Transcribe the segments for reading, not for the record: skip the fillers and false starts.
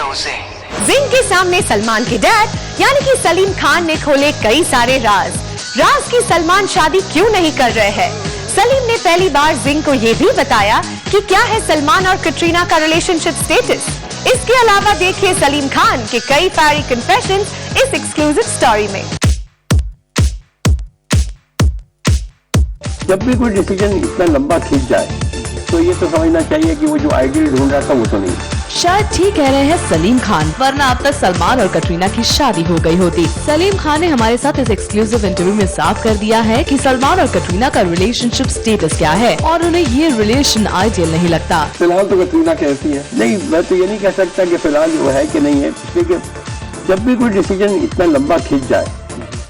जिंग के सामने सलमान के डैड यानी कि सलीम खान ने खोले कई सारे राज की सलमान शादी क्यों नहीं कर रहे हैं। सलीम ने पहली बार जिंग को ये भी बताया कि क्या है सलमान और कटरीना का रिलेशनशिप स्टेटस। इसके अलावा देखिए सलीम खान के कई फायरी कन्फेशंस इस एक्सक्लूसिव स्टोरी में। जब भी कोई डिसीजन इतना लंबा खींच जाए तो ये तो समझना चाहिए कि वो जो आइडियल ढूंढ रहा था वो तो नहीं। शायद ठीक कह रहे हैं सलीम खान, वरना अब तक सलमान और कटरीना की शादी हो गई होती। सलीम खान ने हमारे साथ इस एक्सक्लूसिव इंटरव्यू में साफ कर दिया है कि सलमान और कटरीना का रिलेशनशिप स्टेटस क्या है और उन्हें ये रिलेशन आइडियल नहीं लगता। फिलहाल तो कटरीना कैसी है? नहीं, मैं तो ये नहीं कह सकता कि फिलहाल वो है कि नहीं है, इसलिए जब भी कोई डिसीजन इतना लंबा खींच जाए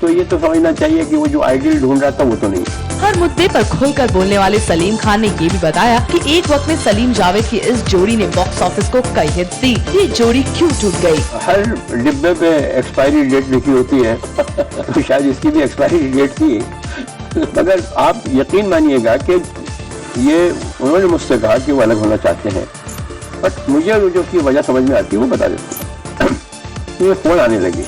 तो ये तो समझना चाहिए कि वो जो आइडियल ढूंढ रहा था वो तो नहीं। हर मुद्दे पर खुलकर बोलने वाले सलीम खान ने ये भी बताया कि एक वक्त में सलीम जावेद की इस जोड़ी ने बॉक्स ऑफिस को कई हिट्स दी। ये जोड़ी क्यों टूट गई? हर डिब्बे पे एक्सपायरी डेट लिखी होती है तो शायद इसकी भी एक्सपायरी डेट थी। मगर आप यकीन मानिएगा कि ये उन्होंने मुझसे कहा कि वो अलग होना चाहते हैं, बट मुझे जो की वजह समझ में आती है वो बता देते हैं। ये फोन आने लगी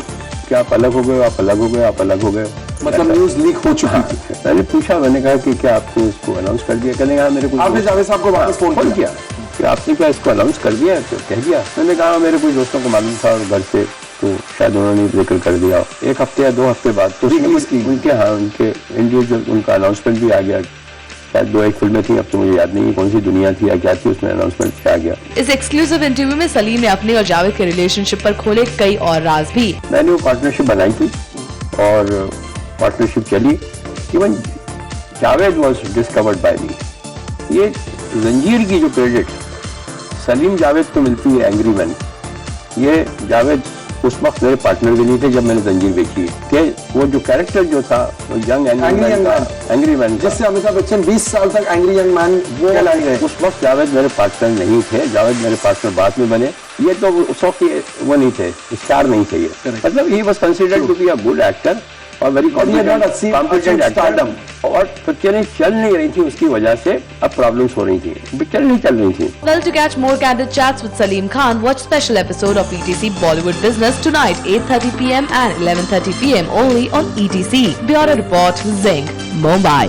कि आप अलग हो गए, आप अलग हो गए, आप अलग हो गए, मतलब न्यूज लीक हो चुकी थी। मैंने पूछा, मैंने कहा कि क्या आपने इसको अनाउंस कर दिया? कहने कहा मेरे को। आपने जावेद साहब को वापस फोन किया कि आपने क्या इसको अनाउंस कर दिया? तो कह दिया। मैंने कहा मेरे कुछ दोस्तों को मालूम था और घर से, तो शायद उन्होंने जिक्र कर दिया। एक हफ्ते या 2 हफ्ते बाद तो उनके इंडिविजुअल उनका अनाउंसमेंट भी आ गया। शायद 2-1 फिल्में थी, अब तो मुझे याद नहीं कौन सी दुनिया थी या क्या थी, उसमें अनाउंसमेंट आ गया। इस एक्सक्लूसिव इंटरव्यू में सलीम ने अपने और जावेद के रिलेशनशिप पर खोले कई और राज भी। मैंने वो पार्टनरशिप बनाई थी और पार्टनरशिप चली। Even Javed was discovered by me. ये जंजीर की जो क्रेडिट सलीम जावेद को मिलती है एंग्री मैन, ये जावेद उस वक्त मेरे पार्टनर भी नहीं थे जब मैंने जंजीर बेची कि वो जो कैरेक्टर जो था वो यंग एंग्री मैन, जिससे अमिताभ बच्चन 20 साल तक एंग्री यंग मैन कहलाए गए। उस वक्त जावेद मेरे पार्टनर नहीं थे। जावेद मेरे पार्टनर बाद में बने। ये तो उस वक्त वो नहीं थे, स्टार नहीं थे ये। मतलब he was considered to be a good actor और वेरी कॉम्पिटेंट एक्टर। और पिक्चरें चल नहीं रही थी, उसकी वजह से अब प्रॉब्लम्स हो रही थी, पिक्चर नहीं चल रही थी। Well, to catch more candid chats with Salim Khan, watch special episode of ETC Bollywood Business tonight 8:30 p.m. and 11:30 p.m. only on ETC. Bureau Report, Zing, Mumbai.